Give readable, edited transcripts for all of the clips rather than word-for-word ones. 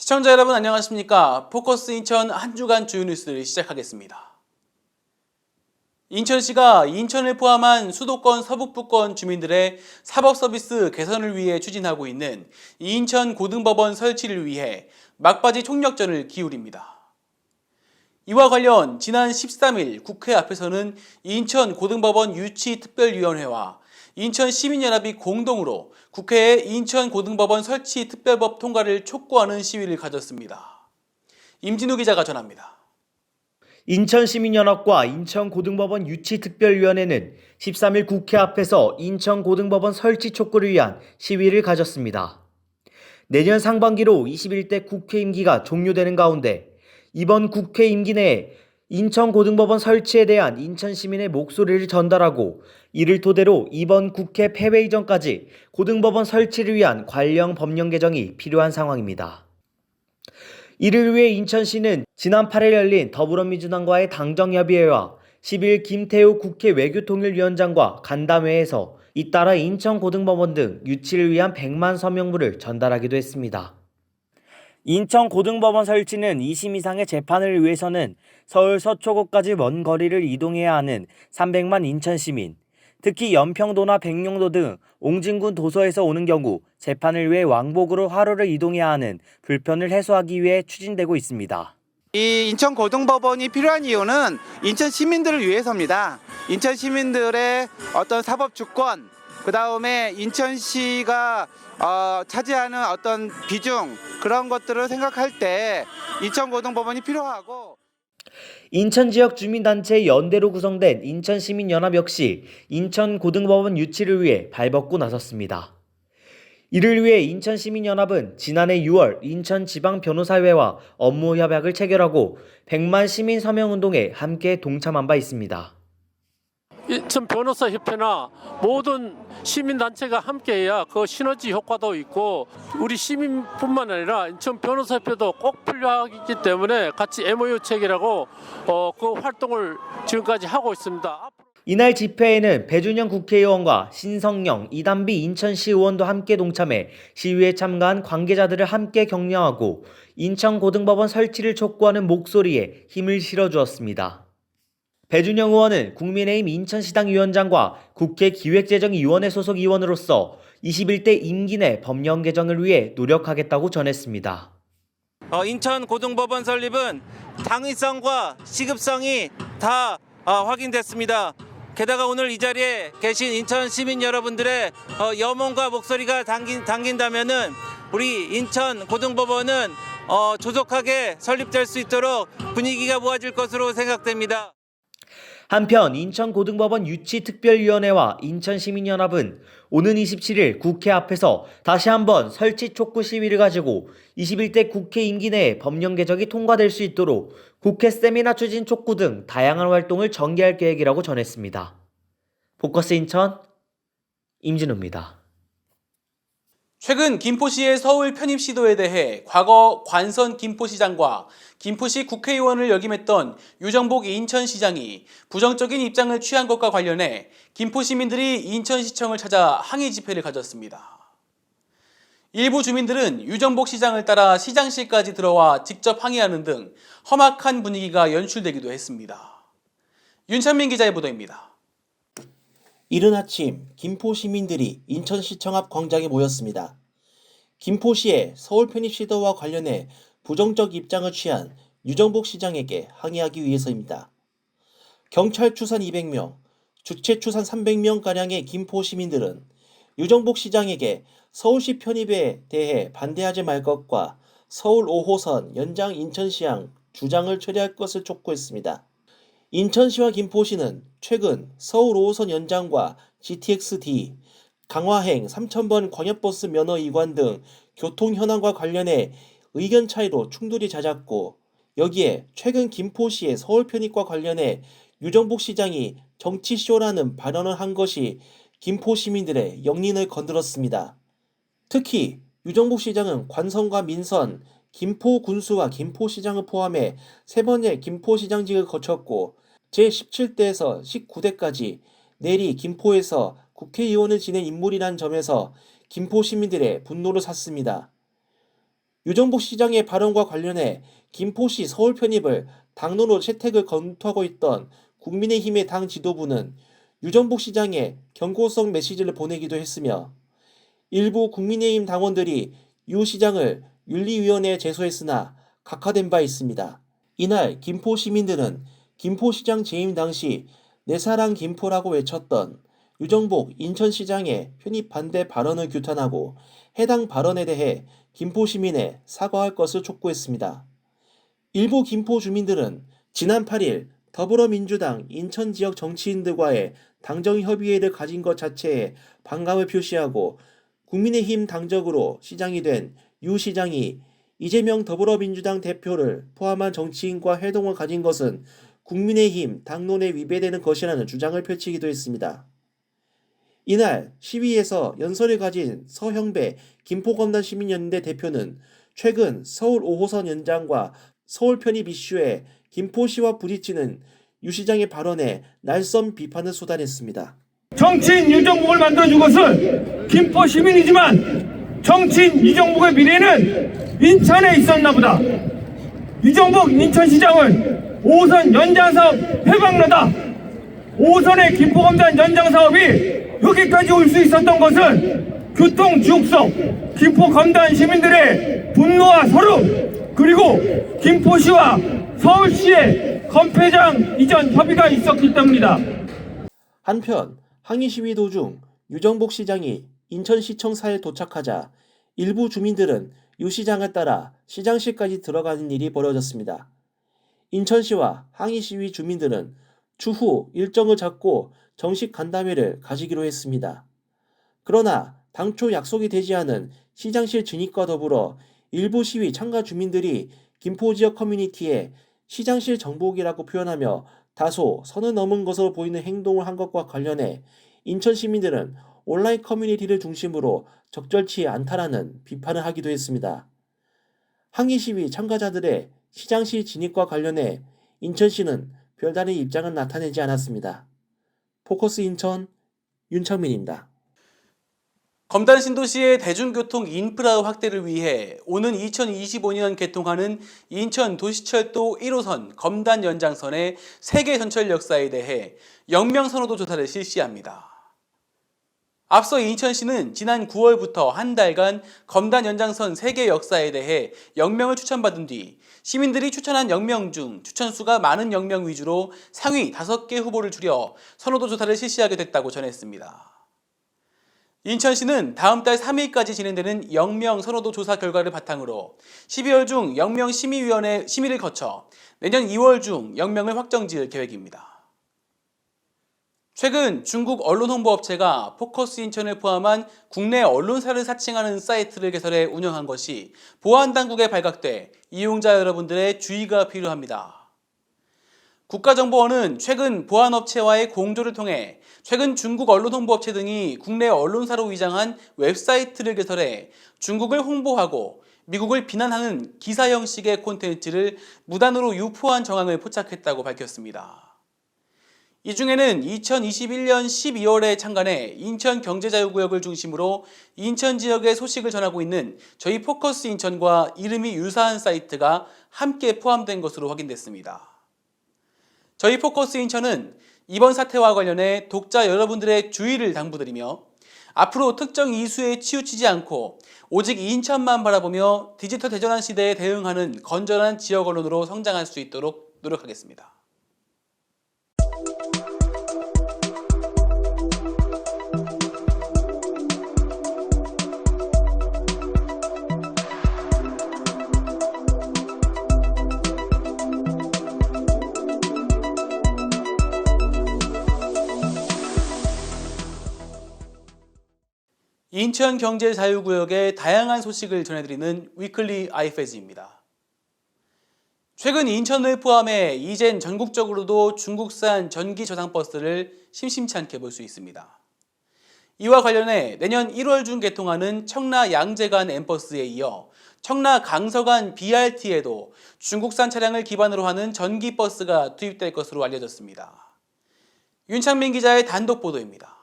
시청자 여러분 안녕하십니까? 포커스 인천 한 주간 주요 뉴스를 시작하겠습니다. 인천시가 인천을 포함한 수도권 서북부권 주민들의 사법서비스 개선을 위해 추진하고 있는 인천고등법원 설치를 위해 막바지 총력전을 기울입니다. 이와 관련 지난 13일 국회 앞에서는 인천고등법원 유치특별위원회와 인천시민연합이 공동으로 국회에 인천고등법원 설치 특별법 통과를 촉구하는 시위를 가졌습니다. 임진우 기자가 전합니다. 인천시민연합과 인천고등법원 유치특별위원회는 13일 국회 앞에서 인천고등법원 설치 촉구를 위한 시위를 가졌습니다. 내년 상반기로 21대 국회 임기가 종료되는 가운데 이번 국회 임기 내에 인천고등법원 설치에 대한 인천시민의 목소리를 전달하고 이를 토대로 이번 국회 폐회 이전까지 고등법원 설치를 위한 관련 법령 개정이 필요한 상황입니다. 이를 위해 인천시는 지난 8일 열린 더불어민주당과의 당정협의회와 10일 김태우 국회 외교통일위원장과 간담회에서 잇따라 인천고등법원 등 유치를 위한 100만 서명부를 전달하기도 했습니다. 인천고등법원 설치는 2심 이상의 재판을 위해서는 서울 서초구까지 먼 거리를 이동해야 하는 300만 인천시민, 특히 연평도나 백령도 등 옹진군 도서에서 오는 경우 재판을 위해 왕복으로 하루를 이동해야 하는 불편을 해소하기 위해 추진되고 있습니다. 이 인천고등법원이 필요한 이유는 인천 시민들을 위해서입니다. 인천 시민들의 어떤 사법 주권, 그 다음에 인천시가 차지하는 어떤 비중, 그런 것들을 생각할 때 인천고등법원이 필요하고, 인천 지역 주민단체 연대로 구성된 인천시민연합 역시 인천고등법원 유치를 위해 발벗고 나섰습니다. 이를 위해 인천시민연합은 지난해 6월 인천지방변호사회와 업무협약을 체결하고 100만 시민 서명운동에 함께 동참한 바 있습니다. 인천 변호사협회나 모든 시민단체가 함께해야 그 시너지 효과도 있고 우리 시민뿐만 아니라 인천 변호사협회도 꼭 필요하기 때문에 같이 MOU 체결하고 그 활동을 지금까지 하고 있습니다. 이날 집회에는 배준영 국회의원과 신성영, 이단비 인천시 의원도 함께 동참해 시위에 참가한 관계자들을 함께 격려하고 인천고등법원 설치를 촉구하는 목소리에 힘을 실어주었습니다. 배준영 의원은 국민의힘 인천시당 위원장과 국회 기획재정위원회 소속 의원으로서 21대 임기 내 법령 개정을 위해 노력하겠다고 전했습니다. 인천고등법원 설립은 당위성과 시급성이 다 확인됐습니다. 게다가 오늘 이 자리에 계신 인천 시민 여러분들의 염원과 목소리가 담긴다면은 우리 인천고등법원은 조속하게 설립될 수 있도록 분위기가 모아질 것으로 생각됩니다. 한편 인천고등법원 유치특별위원회와 인천시민연합은 오는 27일 국회 앞에서 다시 한번 설치 촉구 시위를 가지고 21대 국회 임기 내에 법령 개정이 통과될 수 있도록 국회 세미나 추진 촉구 등 다양한 활동을 전개할 계획이라고 전했습니다. 포커스 인천 임진우입니다. 최근 김포시의 서울 편입 시도에 대해 과거 관선 김포시장과 김포시 국회의원을 역임했던 유정복 인천시장이 부정적인 입장을 취한 것과 관련해 김포시민들이 인천시청을 찾아 항의 집회를 가졌습니다. 일부 주민들은 유정복 시장을 따라 시장실까지 들어와 직접 항의하는 등 험악한 분위기가 연출되기도 했습니다. 윤찬민 기자의 보도입니다. 이른 아침 김포 시민들이 인천시청 앞 광장에 모였습니다. 김포시의 서울 편입 시도와 관련해 부정적 입장을 취한 유정복 시장에게 항의하기 위해서입니다. 경찰 추산 200명, 주최 추산 300명가량의 김포 시민들은 유정복 시장에게 서울시 편입에 대해 반대하지 말 것과 서울 5호선 연장 인천시항 주장을 철회할 것을 촉구했습니다. 인천시와 김포시는 최근 서울 5호선 연장과 GTX-D, 강화행 3000번 광역버스 면허 이관 등 교통 현안과 관련해 의견 차이로 충돌이 잦았고, 여기에 최근 김포시의 서울 편입과 관련해 유정복 시장이 정치쇼라는 발언을 한 것이 김포 시민들의 영린을 건드렸습니다. 특히 유정복 시장은 관선과 민선, 김포 군수와 김포시장을 포함해 3번의 김포시장직을 거쳤고 제17대에서 19대까지 내리 김포에서 국회의원을 지낸 인물이라는 점에서 김포 시민들의 분노를 샀습니다. 유정복 시장의 발언과 관련해 김포시 서울 편입을 당론으로 채택을 검토하고 있던 국민의힘의 당 지도부는 유정복 시장에 경고성 메시지를 보내기도 했으며 일부 국민의힘 당원들이 유 시장을 윤리위원회에 제소했으나 각하된 바 있습니다. 이날 김포 시민들은 김포시장 재임 당시 내 사랑 김포라고 외쳤던 유정복 인천시장의 편입 반대 발언을 규탄하고 해당 발언에 대해 김포 시민에 사과할 것을 촉구했습니다. 일부 김포 주민들은 지난 8일 더불어민주당 인천 지역 정치인들과의 당정 협의회를 가진 것 자체에 반감을 표시하고 국민의힘 당적으로 시장이 된 유 시장이 이재명 더불어민주당 대표를 포함한 정치인과 회동을 가진 것은 국민의힘 당론에 위배되는 것이라는 주장을 펼치기도 했습니다. 이날 시위에서 연설을 가진 서형배 김포검단시민연대 대표는 최근 서울 5호선 연장과 서울 편입 이슈에 김포시와 부딪히는 유 시장의 발언에 날선 비판을 쏟아냈습니다. 정치인 유정복을 만들어준 것은 김포 시민이지만 정치인 유정복의 미래는 인천에 있었나 보다. 유정복 인천시장은 5호선 연장사업 해방로다. 5호선의 김포검단 연장사업이 여기까지 올 수 있었던 것은 교통지옥석 김포검단 시민들의 분노와 서름, 그리고 김포시와 서울시의 건폐장 이전 협의가 있었기 때문이다. 한편 항의 시위 도중 유정복 시장이 인천시청사에 도착하자 일부 주민들은 유 시장을 따라 시장실까지 들어가는 일이 벌어졌습니다. 인천시와 항의 시위 주민들은 추후 일정을 잡고 정식 간담회를 가지기로 했습니다. 그러나 당초 약속이 되지 않은 시장실 진입과 더불어 일부 시위 참가 주민들이 김포 지역 커뮤니티에 시장실 정복이라고 표현하며 다소 선을 넘은 것으로 보이는 행동을 한 것과 관련해 인천 시민들은 온라인 커뮤니티를 중심으로 적절치 않다라는 비판을 하기도 했습니다. 항의 시위 참가자들의 시장실 진입과 관련해 인천시는 별다른 입장은 나타내지 않았습니다. 포커스 인천 윤창민입니다. 검단 신도시의 대중교통 인프라 확대를 위해 오는 2025년 개통하는 인천 도시철도 1호선 검단 연장선의 세계 전철 역사에 대해 영명 선호도 조사를 실시합니다. 앞서 인천시는 지난 9월부터 한 달간 검단 연장선 세계 역사에 대해 영명을 추천받은 뒤 시민들이 추천한 영명 중 추천수가 많은 영명 위주로 상위 5개 후보를 추려 선호도 조사를 실시하게 됐다고 전했습니다. 인천시는 다음 달 3일까지 진행되는 영명 선호도 조사 결과를 바탕으로 12월 중 영명 심의위원회 심의를 거쳐 내년 2월 중 영명을 확정지을 계획입니다. 최근 중국 언론 홍보 업체가 포커스 인천을 포함한 국내 언론사를 사칭하는 사이트를 개설해 운영한 것이 보안당국에 발각돼 이용자 여러분들의 주의가 필요합니다. 국가정보원은 최근 보안업체와의 공조를 통해 최근 중국 언론 홍보업체 등이 국내 언론사로 위장한 웹사이트를 개설해 중국을 홍보하고 미국을 비난하는 기사 형식의 콘텐츠를 무단으로 유포한 정황을 포착했다고 밝혔습니다. 이 중에는 2021년 12월에 창간해 인천경제자유구역을 중심으로 인천 지역의 소식을 전하고 있는 저희 포커스 인천과 이름이 유사한 사이트가 함께 포함된 것으로 확인됐습니다. 저희 포커스 인천은 이번 사태와 관련해 독자 여러분들의 주의를 당부드리며 앞으로 특정 이슈에 치우치지 않고 오직 인천만 바라보며 디지털 대전환 시대에 대응하는 건전한 지역 언론으로 성장할 수 있도록 노력하겠습니다. 인천경제자유구역의 다양한 소식을 전해드리는 위클리 아이페즈입니다. 최근 인천을 포함해 이젠 전국적으로도 중국산 전기 저상버스를 심심치 않게 볼 수 있습니다. 이와 관련해 내년 1월 중 개통하는 청라 양재간 M버스에 이어 청라 강서간 BRT에도 중국산 차량을 기반으로 하는 전기버스가 투입될 것으로 알려졌습니다. 윤창민 기자의 단독 보도입니다.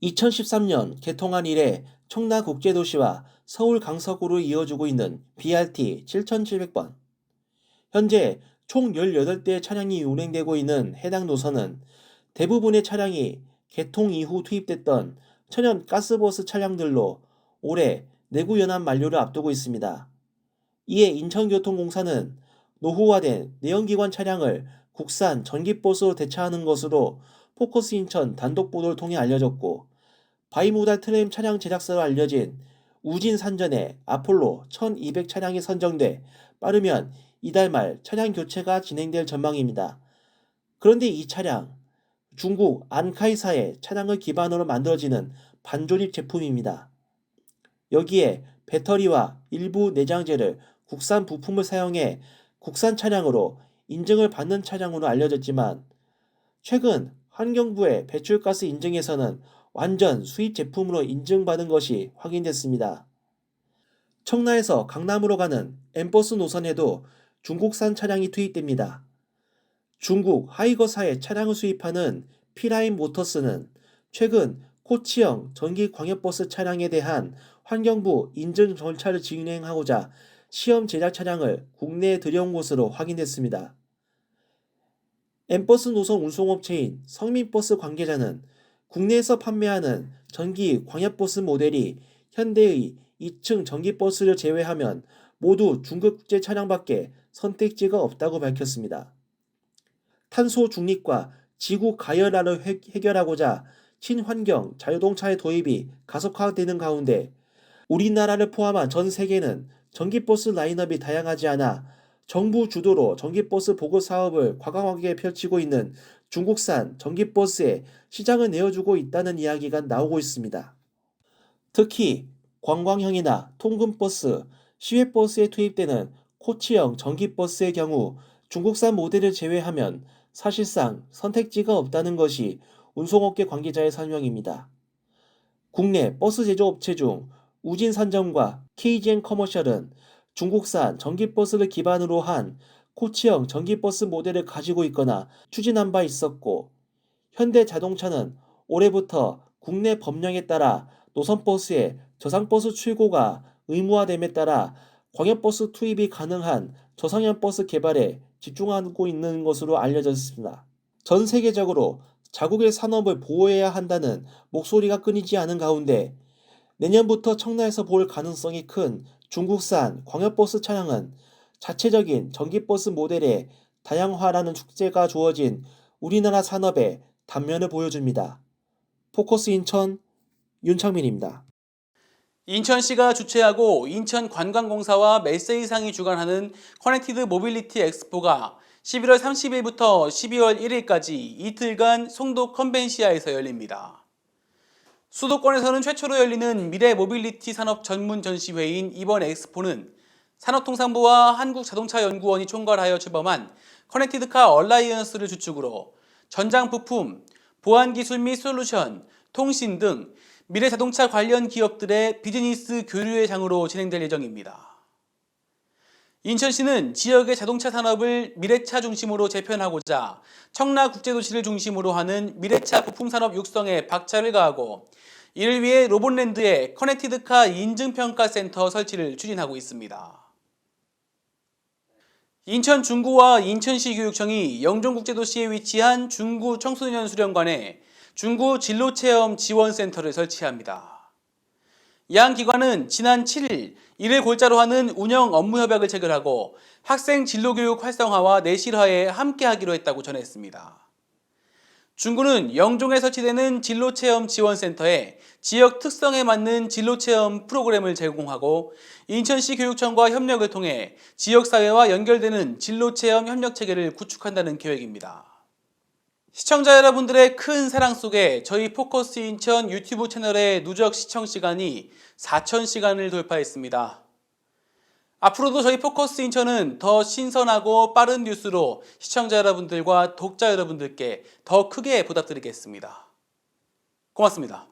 2013년 개통한 이래 청라국제도시와 서울 강서구로 이어지고 있는 BRT 7700번. 현재 총 18대의 차량이 운행되고 있는 해당 노선은 대부분의 차량이 개통 이후 투입됐던 천연 가스버스 차량들로 올해 내구 연한 만료를 앞두고 있습니다. 이에 인천교통공사는 노후화된 내연기관 차량을 국산 전기버스로 대체하는 것으로 포커스 인천 단독 보도를 통해 알려졌고, 바이모달 트램 차량 제작사로 알려진 우진산전의 아폴로 1200 차량이 선정돼 빠르면 이달 말 차량 교체가 진행될 전망입니다. 그런데 이 차량, 중국 안카이사의 차량을 기반으로 만들어지는 반조립 제품입니다. 여기에 배터리와 일부 내장재를 국산 부품을 사용해 국산 차량으로 인증을 받는 차량으로 알려졌지만, 최근 환경부의 배출가스 인증에서는 완전 수입 제품으로 인증받은 것이 확인됐습니다. 청라에서 강남으로 가는 M버스 노선에도 중국산 차량이 투입됩니다. 중국 하이거사의 차량을 수입하는 피라임 모터스는 최근 코치형 전기 광역버스 차량에 대한 환경부 인증 절차를 진행하고자 시험 제작 차량을 국내에 들여온 것으로 확인됐습니다. M버스 노선 운송업체인 성민버스 관계자는 국내에서 판매하는 전기 광역버스 모델이 현대의 2층 전기버스를 제외하면 모두 중국제 차량밖에 선택지가 없다고 밝혔습니다. 탄소 중립과 지구 가열화를 해결하고자 친환경 자유동차의 도입이 가속화되는 가운데 우리나라를 포함한 전 세계는 전기버스 라인업이 다양하지 않아 정부 주도로 전기버스 보급 사업을 과감하게 펼치고 있는 중국산 전기버스에 시장을 내어주고 있다는 이야기가 나오고 있습니다. 특히 관광형이나 통근버스, 시외버스에 투입되는 코치형 전기버스의 경우 중국산 모델을 제외하면 사실상 선택지가 없다는 것이 운송업계 관계자의 설명입니다. 국내 버스 제조업체 중 우진산정과 KGN 커머셜은 중국산 전기버스를 기반으로 한 코치형 전기버스 모델을 가지고 있거나 추진한 바 있었고, 현대자동차는 올해부터 국내 법령에 따라 노선버스의 저상버스 출고가 의무화됨에 따라 광역버스 투입이 가능한 저상형 버스 개발에 집중하고 있는 것으로 알려졌습니다. 전 세계적으로 자국의 산업을 보호해야 한다는 목소리가 끊이지 않은 가운데 내년부터 청라에서 볼 가능성이 큰 중국산 광역버스 차량은 자체적인 전기버스 모델의 다양화라는 축제가 주어진 우리나라 산업의 단면을 보여줍니다. 포커스 인천 윤창민입니다. 인천시가 주최하고 인천관광공사와 메세이상이 주관하는 커넥티드 모빌리티 엑스포가 11월 30일부터 12월 1일까지 이틀간 송도 컨벤시아에서 열립니다. 수도권에서는 최초로 열리는 미래 모빌리티 산업 전문 전시회인 이번 엑스포는 산업통상부와 한국자동차연구원이 총괄하여 출범한 커넥티드카 얼라이언스를 주축으로 전장 부품, 보안기술 및 솔루션, 통신 등 미래 자동차 관련 기업들의 비즈니스 교류의 장으로 진행될 예정입니다. 인천시는 지역의 자동차 산업을 미래차 중심으로 재편하고자 청라국제도시를 중심으로 하는 미래차 부품산업 육성에 박차를 가하고 이를 위해 로봇랜드의 커넥티드카 인증평가센터 설치를 추진하고 있습니다. 인천 중구와 인천시 교육청이 영종국제도시에 위치한 중구 청소년 수련관에 중구 진로체험 지원센터를 설치합니다. 양 기관은 지난 7일 이를 골자로 하는 운영 업무 협약을 체결하고 학생 진로교육 활성화와 내실화에 함께하기로 했다고 전했습니다. 중구는 영종에 설치되는 진로체험 지원센터에 지역 특성에 맞는 진로체험 프로그램을 제공하고 인천시 교육청과 협력을 통해 지역사회와 연결되는 진로체험 협력체계를 구축한다는 계획입니다. 시청자 여러분들의 큰 사랑 속에 저희 포커스 인천 유튜브 채널의 누적 시청 시간이 4,000시간을 돌파했습니다. 앞으로도 저희 포커스 인천은 더 신선하고 빠른 뉴스로 시청자 여러분들과 독자 여러분들께 더 크게 보답드리겠습니다. 고맙습니다.